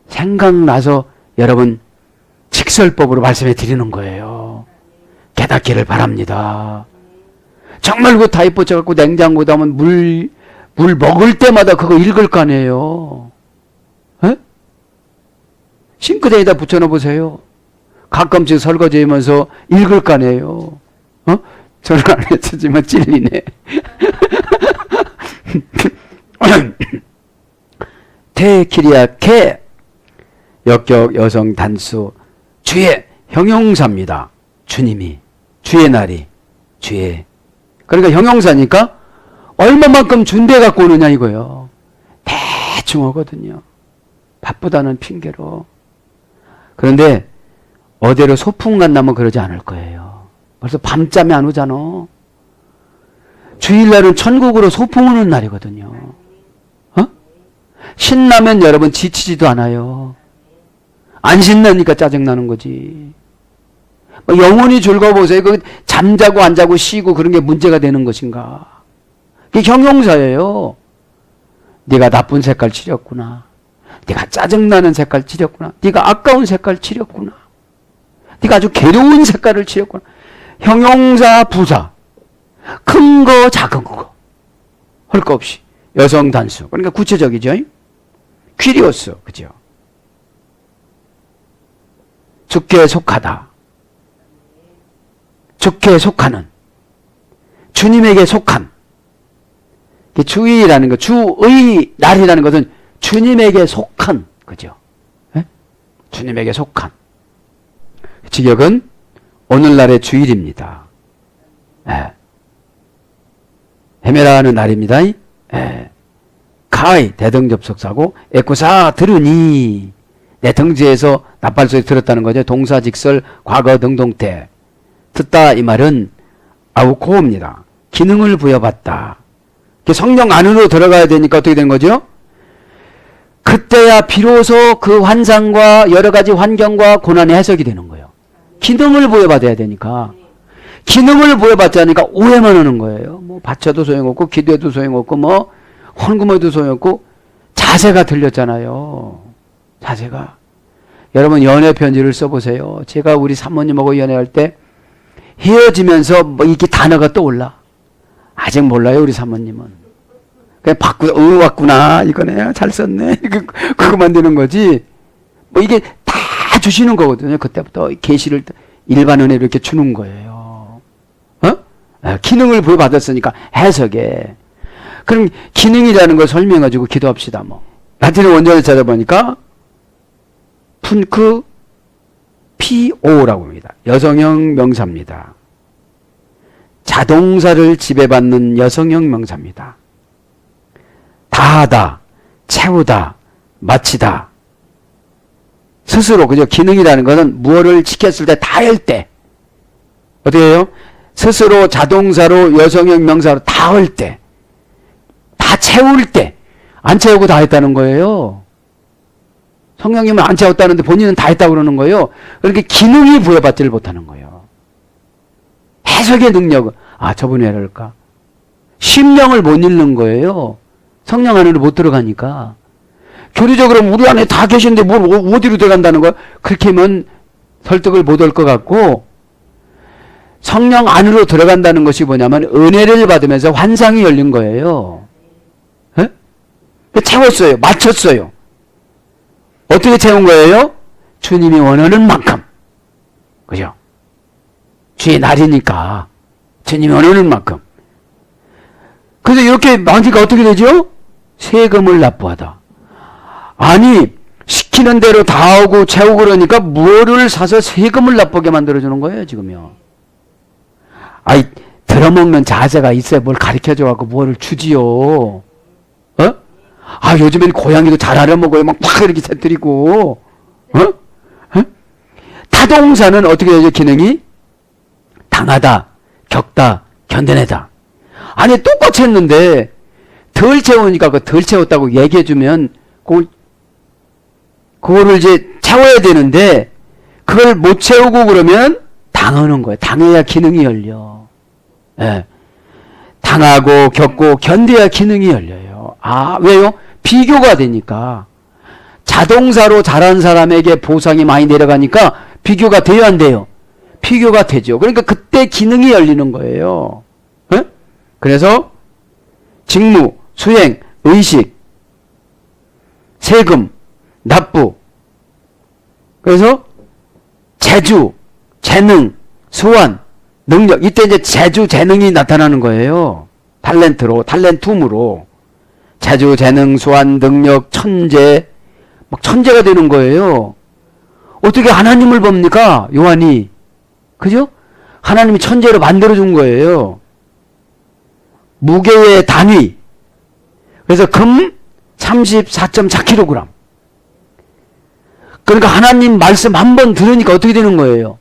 생각나서 여러분 직설법으로 말씀해 드리는 거예요. 깨닫기를 바랍니다. 정말 그 타입 붙여갖고 냉장고에 하면 물 먹을 때마다 그거 읽을 거 아니에요. 싱크대에다 붙여놓으세요. 가끔씩 설거지하면서 읽을 거 아니에요. 저는 안 했지만 찔리네. 테키리아케 역격 여성 단수 주의 형용사입니다. 주님이 주의 날이 주의 그러니까 형용사니까 얼마만큼 준대 갖고 오느냐 이거요. 대충 오거든요. 바쁘다는 핑계로. 그런데 어디로 소풍 간다면 그러지 않을 거예요. 벌써 밤잠이 안 오잖아. 주일날은 천국으로 소풍 오는 날이거든요. 신나면 여러분 지치지도 않아요. 안 신나니까 짜증나는 거지. 영혼이 즐거워보세요. 그 잠자고 안 자고 쉬고 그런 게 문제가 되는 것인가. 그게 형용사예요. 네가 나쁜 색깔 칠했구나. 네가 짜증나는 색깔 칠했구나. 네가 아까운 색깔 칠했구나. 네가 아주 괴로운 색깔을 칠했구나. 형용사 부사. 큰 거 작은 거. 할 거 없이. 여성 단수. 그러니까 구체적이죠. 퀴리오스. 그죠? 주께 속하다. 주께 속하는. 주님에게 속한. 주의라는 거, 주의 날이라는 것은 주님에게 속한. 그죠? 네? 주님에게 속한. 직역은 오늘날의 주일입니다. 네. 헤메라는 날입니다. 네. 카이 대등접속사고 에쿠사 들으니 내 등지에서 나팔소리 들었다는 거죠. 동사 직설 과거 등동태 듣다 이 말은 아우코입니다. 기능을 부여받다. 성령 안으로 들어가야 되니까 어떻게 된 거죠? 그때야 비로소 그 환상과 여러 가지 환경과 고난의 해석이 되는 거예요. 기능을 부여받아야 되니까. 기능을 부여받지 않으니까 오해만 하는 거예요. 뭐 바쳐도 소용없고 기도해도 소용없고 뭐 헌금해도 소용없고 자세가 들렸잖아요. 자세가. 여러분 연애 편지를 써보세요. 제가 우리 사모님하고 연애할 때 헤어지면서 뭐 이렇게 단어가 떠올라. 아직 몰라요 우리 사모님은. 그냥 왔구나 이거네. 잘 썼네. 그거만 되는 거지. 뭐 이게 다 주시는 거거든요. 그때부터 계시를 일반 은혜로 이렇게 주는 거예요. 기능을 부여받았으니까 해석에. 그럼 기능이라는 걸 설명해가지고 기도합시다. 뭐 라틴어 원전을 찾아보니까 푼크 PO라고 합니다. 여성형 명사입니다. 자동사를 지배받는 여성형 명사입니다. 다하다, 채우다, 마치다. 스스로, 그죠? 기능이라는 것은 무엇을 지켰을 때 다 할 때. 어떻게 해요? 스스로 자동사로 여성형 명사로 다 할 때. 다 채울 때. 안 채우고 다 했다는 거예요. 성령님은 안 채웠다는데 본인은 다 했다고 그러는 거예요. 그렇게 기능이 부여받지를 못하는 거예요. 해석의 능력은, 저분이 왜 그럴까? 심령을 못 읽는 거예요. 성령 안으로 못 들어가니까. 교리적으로 우리 안에 다 계신데 뭘 어디로 들어간다는 거야? 그렇게 하면 설득을 못 할 것 같고, 성령 안으로 들어간다는 것이 뭐냐면 은혜를 받으면서 환상이 열린 거예요. 에? 채웠어요. 맞췄어요. 어떻게 채운 거예요? 주님이 원하는 만큼. 그죠? 주의 날이니까. 주님이 원하는 만큼. 그래서 이렇게 많으니까 어떻게 되죠? 세금을 납부하다. 아니, 시키는 대로 다 하고 채우고 그러니까 뭐를 사서 세금을 납부하게 만들어주는 거예요, 지금요. 들어먹는 자세가 있어야 뭘 가르쳐줘갖고 뭐를 주지요. 요즘엔 고양이도 잘 알아먹어요. 막 이렇게 새뜨리고. 타동사는 어떻게 되죠, 기능이? 당하다, 겪다, 견뎌내다. 아니, 똑같이 했는데, 덜 채우니까 그 덜 채웠다고 얘기해주면, 그거를 이제 채워야 되는데, 그걸 못 채우고 그러면 당하는 거예요. 당해야 기능이 열려. 예. 당하고, 겪고, 견뎌야 기능이 열려요. 왜요? 비교가 되니까. 자동사로 잘한 사람에게 보상이 많이 내려가니까 비교가 돼요, 안 돼요? 비교가 되죠. 그러니까 그때 기능이 열리는 거예요. 예? 그래서 직무, 수행, 의식, 세금, 납부. 그래서 재주, 재능, 소환, 능력. 이때 이제 재주, 재능이 나타나는 거예요. 탤런트로, 탤런툼으로. 재주, 재능, 소환, 능력, 천재. 막 천재가 되는 거예요. 어떻게 하나님을 봅니까? 요한이. 그죠? 하나님이 천재로 만들어준 거예요. 무게의 단위. 그래서 금 34.4kg. 그러니까 하나님 말씀 한 번 들으니까 어떻게 되는 거예요?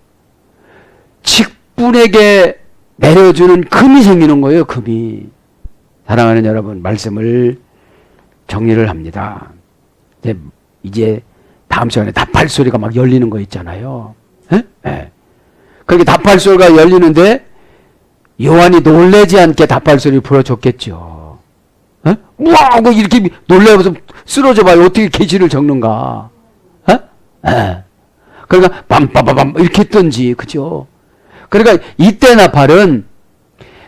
직분에게 내려주는 금이 생기는 거예요. 금이. 사랑하는 여러분, 말씀을 정리를 합니다. 이제 다음 시간에 나팔 소리가 막 열리는 거 있잖아요. 예? 그렇게 나팔 소리가 열리는데 요한이 놀라지 않게 나팔 소리 불어줬겠죠. 우와 하고 이렇게 놀라서 쓰러져 봐요. 어떻게 계시를 적는가. 그러니까 빰빠바밤 이렇게 했던지. 그죠? 그러니까 이때 나팔은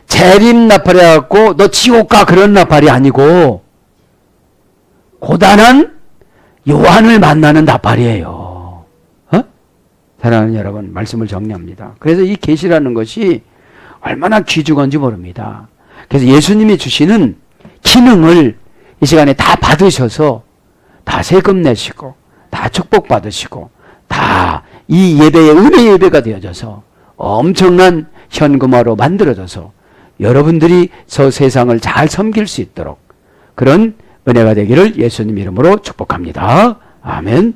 재림 나팔이 갖고 너 지옥 가 그런 나팔이 아니고 고단한 요한을 만나는 나팔이에요. 사랑하는 여러분, 말씀을 정리합니다. 그래서 이 계시라는 것이 얼마나 귀중한지 모릅니다. 그래서 예수님이 주시는 기능을 이 시간에 다 받으셔서 다 세금 내시고 다 축복받으시고 다 이 예배의 은혜 예배가 되어져서 엄청난 현금화로 만들어져서 여러분들이 저 세상을 잘 섬길 수 있도록 그런 은혜가 되기를 예수님 이름으로 축복합니다. 아멘.